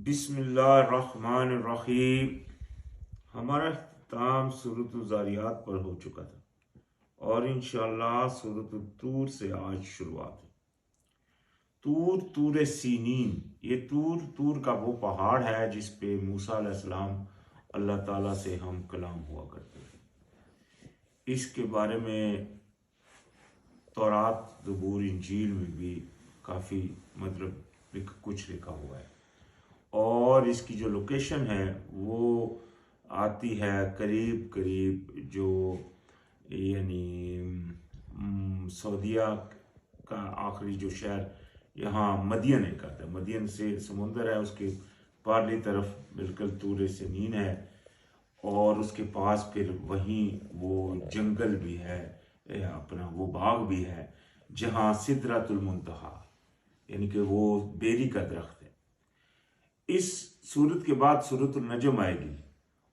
بسم اللہ الرحمن الرحیم۔ ہمارا اختتام سورۃ الذاریات پر ہو چکا تھا اور انشاءاللہ سورۃ الطور سے آج شروعات ہے۔ طور سینین، یہ طور کا وہ پہاڑ ہے جس پہ موسیٰ علیہ السلام اللہ تعالیٰ سے ہم کلام ہوا کرتے ہیں۔ اس کے بارے میں تورات، زبور، انجیل میں بھی کافی کچھ لکھا ہوا ہے، اور اس کی جو لوکیشن ہے وہ آتی ہے قریب جو سعودیہ کا آخری جو شہر یہاں مدین ایک آتا ہے، مدین سے سمندر ہے، اس کے پارلی طرف بالکل طور سینین ہے، اور اس کے پاس پھر وہیں وہ جنگل بھی ہے، اپنا وہ باغ بھی ہے جہاں سدرۃ المنتہا یعنی کہ وہ بیری کا درخت ہے۔ اس سورت کے بعد سورۃ النجم آئے گی،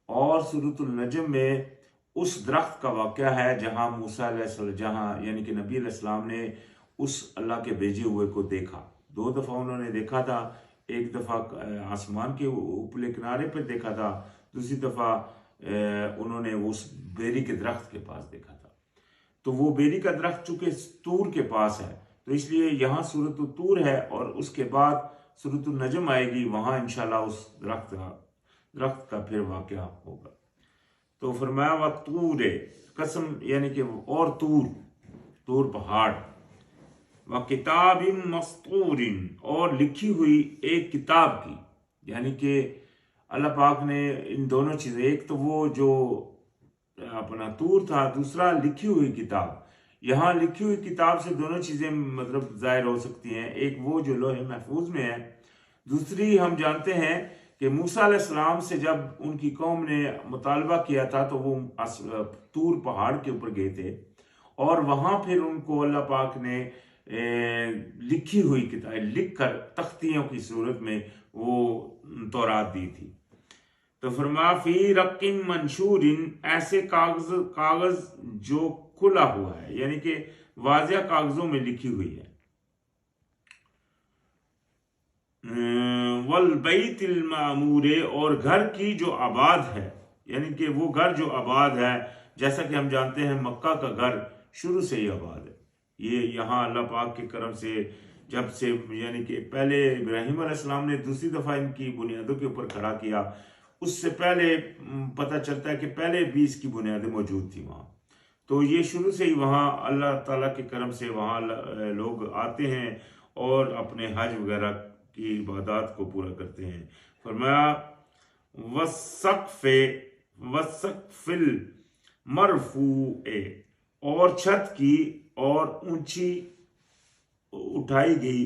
اور سورۃ النجم میں اس درخت کا واقعہ ہے جہاں موسیٰ علیہ السلام یعنی کہ نبی علیہ السلام نے اس اللہ کے بھیجے ہوئے کو دیکھا۔ 2 دفعہ انہوں نے دیکھا تھا، ایک دفعہ آسمان کے اوپرلے کنارے پہ دیکھا تھا، دوسری دفعہ انہوں نے اس بیری کے درخت کے پاس دیکھا تھا۔ تو وہ بیری کا درخت چونکہ طور کے پاس ہے، تو اس لیے یہاں سورۃ الطور ہے، اور اس کے بعد سورۃ النجم آئے گی، وہاں انشاءاللہ اس درخت کا پھر واقعہ ہوگا۔ تو فرمایا وَطُورِ، قسم یعنی کہ اور طور پہاڑ، وَكِتَابٍ مَّسْطُورٍ، اور لکھی ہوئی ایک کتاب کی، یعنی کہ اللہ پاک نے ان دونوں چیزیں، ایک تو وہ جو اپنا طور تھا، دوسرا لکھی ہوئی کتاب۔ یہاں لکھی ہوئی کتاب سے دونوں چیزیں ظاہر ہو سکتی ہیں، ایک وہ جو لوح محفوظ میں ہے، دوسری ہم جانتے ہیں کہ موسیٰ علیہ السلام سے جب ان کی قوم نے مطالبہ کیا تھا تو وہ طور پہاڑ کے اوپر گئے تھے، اور وہاں پھر ان کو اللہ پاک نے لکھی ہوئی کتاب لکھ کر تختیوں کی صورت میں وہ تورات دی تھی۔ تو فرمایا فی رق منشور، ایسے کاغذ جو کھلا ہوا ہے، یعنی کہ واضح کاغذوں میں لکھی ہوئی ہے۔ والبیت المعمور، اور گھر کی جو آباد ہے، یعنی کہ وہ گھر جو آباد ہے، جیسا کہ ہم جانتے ہیں مکہ کا گھر شروع سے ہی آباد ہے۔ یہ یہاں اللہ پاک کے کرم سے جب سے یعنی کہ پہلے ابراہیم علیہ السلام نے دوسری دفعہ ان کی بنیادوں کے اوپر کھڑا کیا، اس سے پہلے پتہ چلتا ہے کہ پہلے بھی اس کی بنیادیں موجود تھی وہاں۔ تو یہ شروع سے ہی وہاں اللہ تعالیٰ کے کرم سے وہاں لوگ آتے ہیں اور اپنے حج وغیرہ کی عبادات کو پورا کرتے ہیں۔ فرمایا وَالسَّقْفِ الْمَرْفُوعِ، اور چھت کی اور اونچی اٹھائی گئی،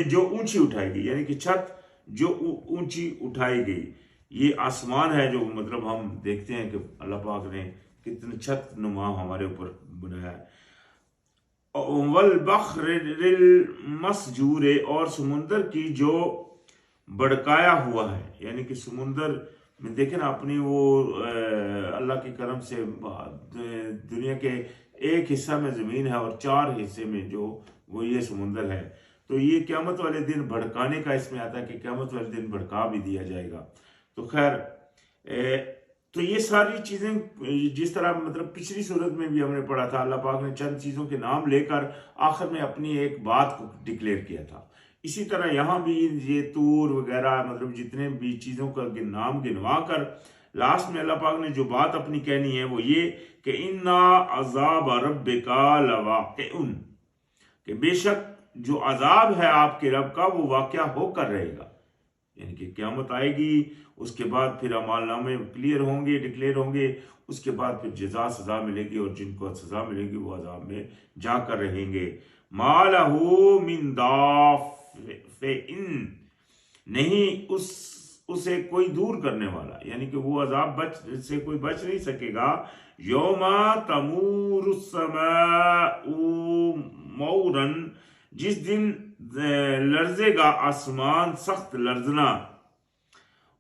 جو اونچی اٹھائی گئی، یعنی کہ چھت جو اونچی اٹھائی گئی۔ یہ آسمان ہے جو ہم دیکھتے ہیں کہ اللہ پاک نے کتنے چھت نما ہمارے اوپر بنایا ہے۔ والبحر المسجور، اور سمندر کی جو بڑکایا ہوا ہے، یعنی کہ سمندر میں دیکھیں نا اپنی وہ اللہ کے کرم سے دنیا کے ایک حصہ میں زمین ہے اور 4 حصے میں جو وہ یہ سمندر ہے، تو یہ قیامت والے دن بھڑکانے کا اس میں آتا ہے کہ قیامت والے دن بھڑکا بھی دیا جائے گا۔ تو خیر تو یہ ساری چیزیں جس طرح پچھلی صورت میں بھی ہم نے پڑھا تھا، اللہ پاک نے چند چیزوں کے نام لے کر آخر میں اپنی ایک بات کو ڈکلیئر کیا تھا، اسی طرح یہاں بھی یہ طور وغیرہ جتنے بھی چیزوں کا نام گنوا کر لاسٹ میں اللہ پاک نے جو بات اپنی کہنی ہے وہ یہ کہ اِنَّا عَذَابَ رَبِّكَ لَوَاقِعٌ، کہ بے شک جو عذاب ہے آپ کے رب کا وہ واقعہ ہو کر رہے گا، یعنی کہ قیامت آئے گی، اس کے بعد پھر اعمال نامے کلیئر ہوں گے، ڈکلیئر ہوں گے، اس کے بعد پھر جزا سزا ملے گی، اور جن کو سزا ملے گی وہ عذاب میں جا کر رہیں گے۔ مَا لَهُ مِن دَافِعٍ، نہیں اسے کوئی دور کرنے والا، یعنی کہ وہ عذاب سے کوئی بچ نہیں سکے گا۔ یوم تمور السماء مورا، جس دن لرزے گا آسمان سخت لرزنا،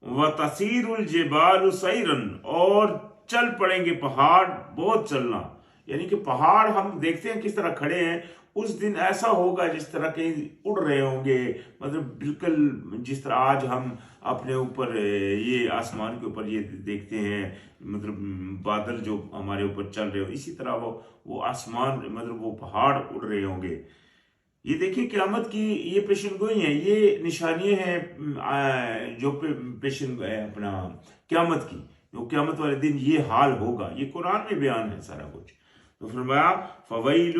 وَتَسِيرُ الْجِبَالُ سَيْرًا، اور چل پڑیں گے پہاڑ بہت چلنا، یعنی کہ پہاڑ ہم دیکھتے ہیں کس طرح کھڑے ہیں، اس دن ایسا ہوگا جس طرح کہیں اڑ رہے ہوں گے، مطلب بالکل جس طرح آج ہم اپنے اوپر یہ آسمان کے اوپر یہ دیکھتے ہیں، مطلب بادل جو ہمارے اوپر چل رہے ہو، اسی طرح وہ آسمان مطلب وہ پہاڑ اڑ رہے ہوں گے۔ یہ دیکھیں قیامت کی یہ پیشن گوئی ہیں، یہ نشانیاں ہیں جو پیشن ہے اپنا قیامت کی، جو قیامت والے دن یہ حال ہوگا، یہ قرآن میں بیان ہے سارا کچھ۔ تو فرمایا فویل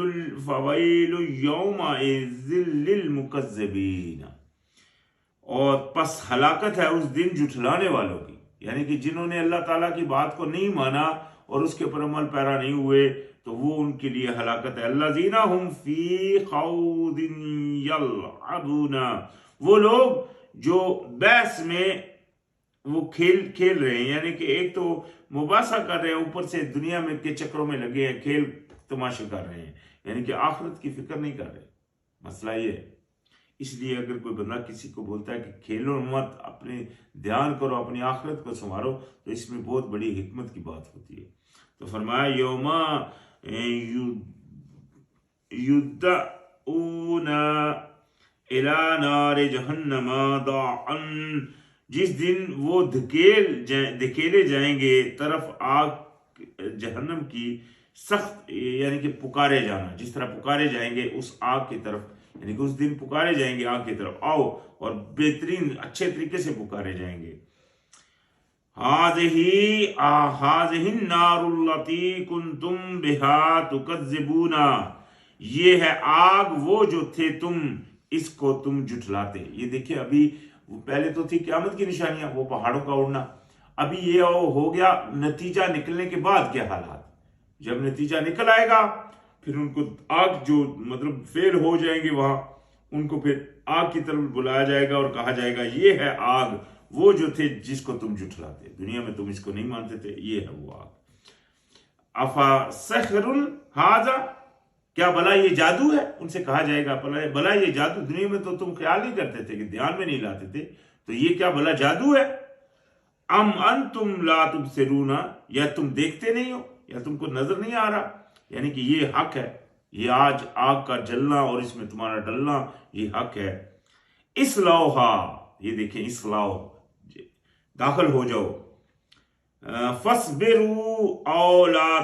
یومئذ للمکذبین، اور پس ہلاکت ہے اس دن جھٹلانے والوں کی، یعنی کہ جنہوں نے اللہ تعالیٰ کی بات کو نہیں مانا اور اس کے اوپر عمل پیرا نہیں ہوئے، تو وہ ان کے لیے ہلاکت ہے۔ الذین هم فی خوض یلعبون، وہ لوگ جو بحث میں وہ کھیل رہے ہیں، یعنی کہ ایک تو مباحثہ کر رہے ہیں، اوپر سے دنیا میں کے چکروں میں لگے ہیں، کھیل تماشے کر رہے ہیں، یعنی کہ آخرت کی فکر نہیں کر رہے۔ مسئلہ یہ ہے، اس لیے اگر کوئی بندہ کسی کو بولتا ہے کہ کھیلو مت، اپنے دھیان کرو، اپنی آخرت کو سنوارو، تو اس میں بہت بڑی حکمت کی بات ہوتی ہے۔ تو فرمایا یوما یدعون الی نار جہنم دعا، جس دن وہ دھکیلے جائیں گے طرف آگ جہنم کی سخت، یعنی کہ پکارے جانا، جس طرح پکارے جائیں گے اس آگ کی طرف، یعنی کہ اس دن پکارے جائیں گے آگ کی طرف، آؤ، اور بہترین اچھے طریقے سے پکارے جائیں گے۔ هذه النار التي كنتم بها تكذبون، یہ ہے آگ وہ جو تھے تم اس کو تم جھٹلاتے۔ یہ دیکھیں ابھی پہلے تو تھی قیامت کی نشانیاں، وہ پہاڑوں کا اڑنا، ابھی یہ ہو گیا نتیجہ نکلنے کے بعد کیا حالات۔ جب نتیجہ نکل آئے گا پھر ان کو آگ جو مطلب فیل ہو جائیں گے وہاں، ان کو پھر آگ کی طرف بلایا جائے گا اور کہا جائے گا یہ ہے آگ وہ جو تھے جس کو تم جھٹلاتے، دنیا میں تم اس کو نہیں مانتے تھے، یہ ہے وہ آگ۔ افا سحر ھذا، کیا بلا یہ جادو ہے؟ ان سے کہا جائے گا بلا یہ جادو، دنیا میں تو تم خیال نہیں کرتے تھے، کہ دھیان میں نہیں لاتے تھے، تو یہ کیا بلا جادو ہے؟ ام انتم لا تبصرون، یا تم دیکھتے نہیں ہو، یا تم کو نظر نہیں آ رہا، یعنی کہ یہ حق ہے، یہ آج آگ کا جلنا اور اس میں تمہارا ڈلنا یہ حق ہے۔ اصلوہا، یہ دیکھیں اصلاح، داخل ہو جاؤ، فاصبروا او لا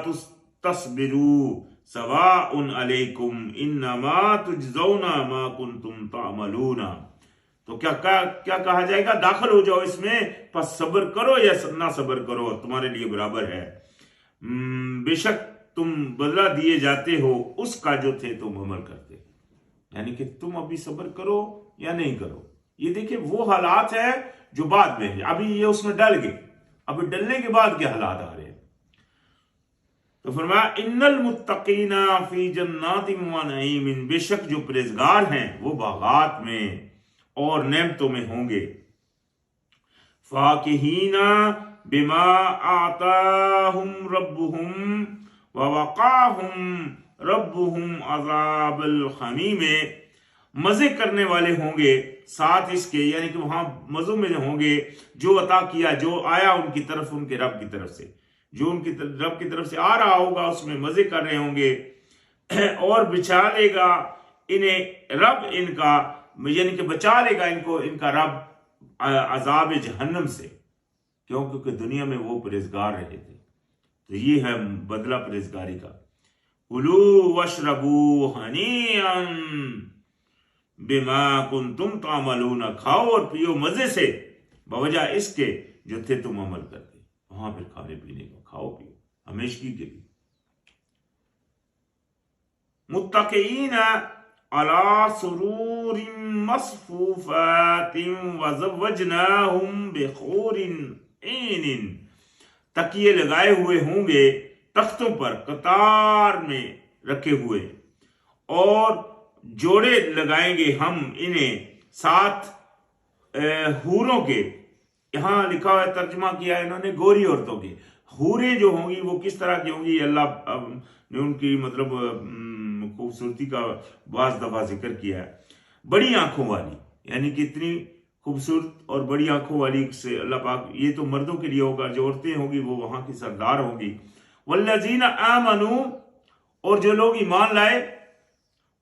تصبروا سواء علیکم انما تجزون ما کنتم تعملون۔ تو کیا کہا جائے گا؟ داخل ہو جاؤ اس میں، پس صبر کرو یا نہ صبر کرو، تمہارے لیے برابر ہے، بے شک تم بدلہ دیے جاتے ہو اس کا جو تھے تم عمل کرتے، یعنی کہ تم ابھی صبر کرو یا نہیں کرو۔ یہ دیکھیں وہ حالات ہیں جو بعد میں ہے، ابھی یہ اس میں ڈل گئے، ابھی ڈلنے کے بعد کیا حالات آ رہے ہیں۔ تو فرمایا ان المتقین فی جنات و نعیم، بے شک جو پرہیزگار ہیں وہ باغات میں اور نعمتوں میں ہوں گے، فاکہین بما آتاہم ربہم ووقاہم ربہم عذاب الحمیم، مزے کرنے والے ہوں گے ساتھ اس کے، یعنی کہ وہاں مزوں میں ہوں گے جو عطا کیا، جو آیا ان کی طرف، ان کے رب کی طرف سے، جو ان کی رب کی طرف سے آ رہا ہوگا اس میں مزے کر رہے ہوں گے، اور بچا لے گا انہیں رب ان کا، یعنی کہ بچا لے گا ان کو ان کا رب عذاب جہنم سے، کیونکہ دنیا میں وہ پرہیزگار رہے تھے۔ تو یہ ہے بدلہ پرہیزگاری کا۔ کلوا واشربوا ہنیئا بما کنتم تعملون، کھاؤ اور پیو مزے سے بوجہ اس کے جو تھے تم عمل کرتے، وہاں پھر کھانے پینے کا، کھاؤ پیو ہمیشگی کے لیے۔ متقین علی سرور مصفوفات وزوجناہم بحور عین، تکیے لگائے ہوئے ہوں گے تختوں پر قطار میں رکھے ہوئے، اور جوڑے لگائیں گے ہم انہیں ساتھ حوروں کے، یہاں لکھا ہوا ہے ترجمہ کیا ہے انہوں نے گوری عورتوں کے، حوریں جو ہوں گی وہ کس طرح کی ہوں گی، اللہ نے ان کی مطلب خوبصورتی کا بعض دفعہ ذکر کیا ہے، بڑی آنکھوں والی، یعنی کہ اتنی خوبصورت اور بڑی آنکھوں والی سے اللہ پاک، یہ تو مردوں کے لیے ہوگا، جو عورتیں ہوں گی وہ وہاں کی سردار ہوں گی۔ والذین آمنوا، اور جو لوگ ایمان لائے،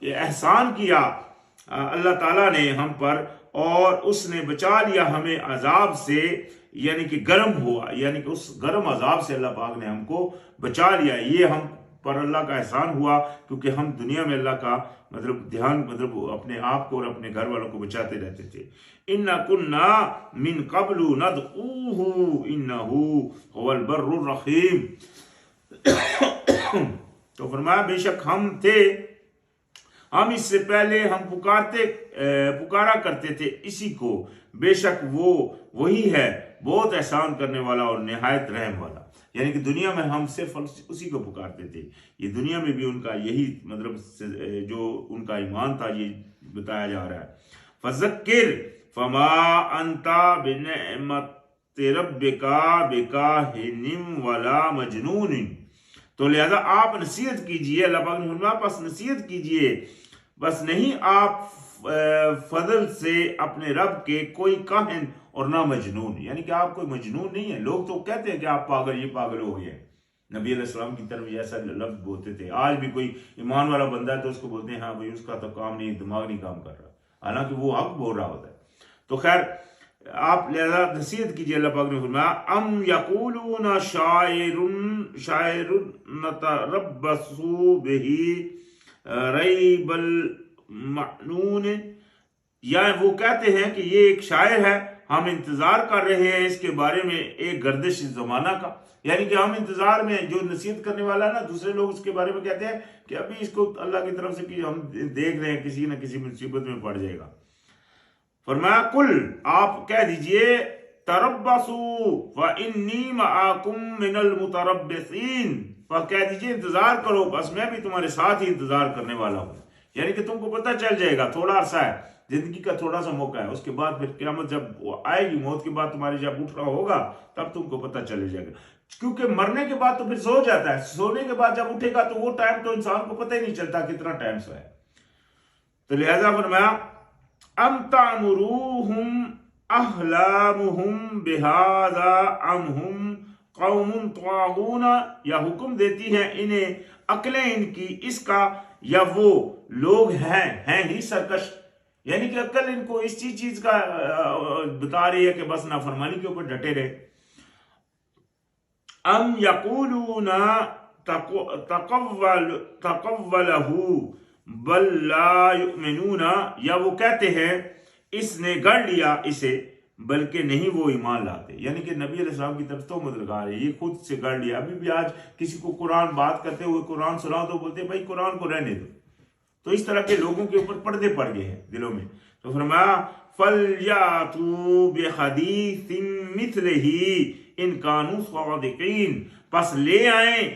یہ احسان کیا اللہ تعالیٰ نے ہم پر، اور اس نے بچا لیا ہمیں عذاب سے، یعنی کہ گرم ہوا، یعنی کہ اس گرم عذاب سے اللہ پاک نے ہم کو بچا لیا۔ یہ ہم پر اللہ کا احسان ہوا کیونکہ ہم دنیا میں اللہ کا دھیان اپنے آپ کو اور اپنے گھر والوں کو بچاتے رہتے تھے۔ اِنَّا كُنَّا مِن قَبْلُ نَدْعُوهُ إِنَّهُ هُوَ الْبَرُّ الرَّحِيمُ۔ تو فرمایا بے شک ہم تھے، ہم اس سے پہلے ہم پکارا کرتے تھے اسی کو، بے شک وہ وہی ہے بہت احسان کرنے والا اور نہایت رحم والا۔ یعنی کہ دنیا میں ہم صرف اسی کو پکارتے تھے، یہ دنیا میں بھی ان کا یہی جو ان کا ایمان تھا یہ بتایا جا رہا ہے۔ فذکر فما انت بنعمت ربک بکاہن ولا مجنون، تو لہذا آپ نصیحت کیجئے، اللہ پاک نے فرمایا پس نصیحت کیجئے، بس نہیں آپ فضل سے اپنے رب کے کوئی کاہن اور نہ مجنون، یعنی کہ آپ کوئی مجنون نہیں ہے۔ لوگ تو کہتے ہیں کہ آپ پاگل، یہ پاگل ہو گئے، نبی علیہ السلام کی طرف ایسا لفظ بولتے تھے۔ آج بھی کوئی ایمان والا بندہ ہے تو اس کو بولتے ہیں ہاں بھائی اس کا تو کام نہیں، دماغ نہیں کام کر رہا، حالانکہ وہ حق بول رہا ہوتا ہے۔ تو خیر آپ لہذا نصیحت کیجئے، اللہ پاک نے فرمایا ام یقولون شاعر نتربص بہ ریب المعنون، یا وہ کہتے ہیں کہ یہ ایک شاعر ہے، ہم انتظار کر رہے ہیں اس کے بارے میں ایک گردش زمانہ کا، یعنی کہ ہم انتظار میں، جو نصیحت کرنے والا ہے نا، دوسرے لوگ اس کے بارے میں کہتے ہیں کہ ابھی اس کو اللہ کی طرف سے کہ ہم دیکھ رہے ہیں کسی نہ کسی مصیبت میں پڑ جائے گا۔ فرمایا کل آپ کہہ دیجئے تربصوا فانی معکم من المتربصین، کہہ دیجئے انتظار کرو، بس میں بھی تمہارے ساتھ ہی انتظار کرنے والا ہوں، یعنی کہ تم کو پتہ چل جائے گا، تھوڑا عرصہ ہے، زندگی کا تھوڑا سا موقع ہے، اس کے بعد پھر قیامت جب وہ آئے گی، موت کے بعد تمہاری جب اٹھنا ہوگا تب تم کو پتہ چل جائے گا، کیونکہ مرنے کے بعد تو پھر سو جاتا ہے، سونے کے بعد جب اٹھے گا تو وہ ٹائم تو انسان کو پتہ ہی نہیں چلتا کتنا ٹائم سویا ہے۔ تو لہذا فرمایا ام تعمروہم احلامہم بہذا ام ہم قوم طاغون، یا حکم دیتی ہیں انہیں عقلیں ان کی اس کا، یا وہ لوگ ہیں ہی سرکش، یعنی کہ عقل ان کو اس چیز کا بتا رہی ہے کہ بس نافرمانی کے اوپر ڈٹے رہے۔ ام یقولون تقولہ بل لا یؤمنون، یا وہ کہتے ہیں اس نے گڑھ لیا اسے بلکہ نہیں وہ ایمان لاتے، یعنی کہ نبی علیہ السلام کی طرف تہمت لگا رہے، یہ خود سے گڑھ لیا۔ ابھی بھی آج کسی کو قرآن بات کرتے ہوئے قرآن سناؤ تو بولتے ہیں بھائی قرآن کو رہنے دو، تو اس طرح کے لوگوں کے اوپر پردے پڑ گئے ہیں دلوں میں۔ تو فرمایا فَلْيَأْتُوا بِحَدِيثٍ مِثْلِهِ إِن كَانُوا صَادِقِينَ، پس لے آئیں،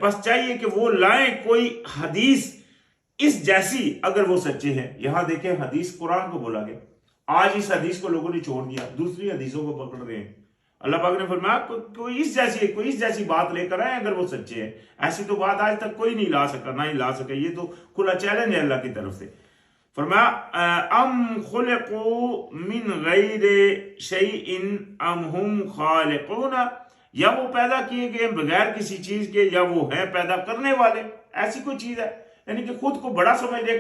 پس چاہیے کہ وہ لائیں کوئی حدیث اس جیسی اگر وہ سچے ہیں۔ یہاں دیکھیں حدیث قرآن کو بولا گیا، آج اس حدیث کو لوگوں نے چھوڑ دیا، دوسری حدیثوں کو پکڑ رہے ہیں۔ اللہ پاک نے فرمایا کوئی اس جیسی بات لے کر آئے اگر وہ سچے ہیں، ایسی تو بات آج تک کوئی نہیں لا سکا، نہ ہی لا سکا، یہ تو کھلا چیلنج ہے اللہ کی طرف سے۔ فرمایا ام خلقوا من غیر شیء ام ہم خالقون، یا وہ پیدا کیے گئے بغیر کسی چیز کے، یا وہ ہیں پیدا کرنے والے، ایسی کوئی چیز ہے، یعنی کہ خود کو بڑا سمجھ رہے،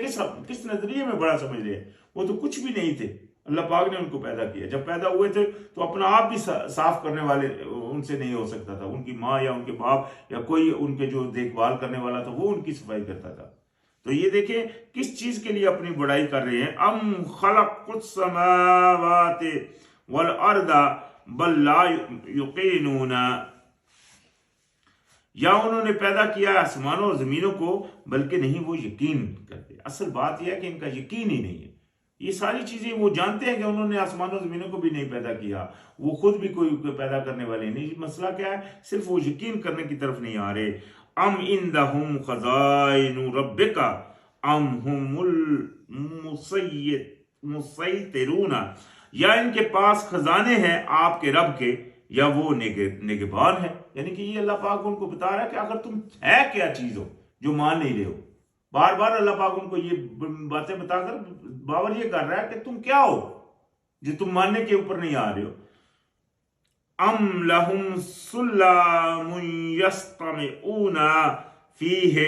کس نظریے میں بڑا سمجھ رہے، وہ تو کچھ بھی نہیں تھے، اللہ پاک نے ان کو پیدا کیا، جب پیدا ہوئے تھے تو اپنا آپ بھی صاف کرنے والے ان سے نہیں ہو سکتا تھا، ان کی ماں یا ان کے باپ یا کوئی ان کے جو دیکھ بھال کرنے والا تھا وہ ان کی صفائی کرتا تھا۔ تو یہ دیکھیں کس چیز کے لیے اپنی بڑائی کر رہے ہیں، ام خلق السماوات والارض بل لا یقینون، یا انہوں نے پیدا کیا آسمانوں اور زمینوں کو بلکہ نہیں وہ یقین کرتے۔ اصل بات یہ ہے کہ ان کا یقین ہی نہیں ہے، یہ ساری چیزیں وہ جانتے ہیں کہ انہوں نے آسمانوں اور زمینوں کو بھی نہیں پیدا کیا، وہ خود بھی کوئی پیدا کرنے والے نہیں، مسئلہ کیا ہے، صرف وہ یقین کرنے کی طرف نہیں آ رہے۔ ام عندہم خزائن ربک ام ہم المسیطرون، یا ان کے پاس خزانے ہیں آپ کے رب کے، یا وہ نگہبان ہے، یعنی کہ یہ اللہ پاک ان کو بتا رہا ہے کہ اگر تم ہے کیا چیز ہو جو مان نہیں رہے ہو، بار بار اللہ پاک ان کو یہ باتیں بتا کر باور یہ کر رہا ہے کہ تم کیا ہو جو تم ماننے کے اوپر نہیں آ رہے ہو۔ ام لہم سلم یستمعون فیہ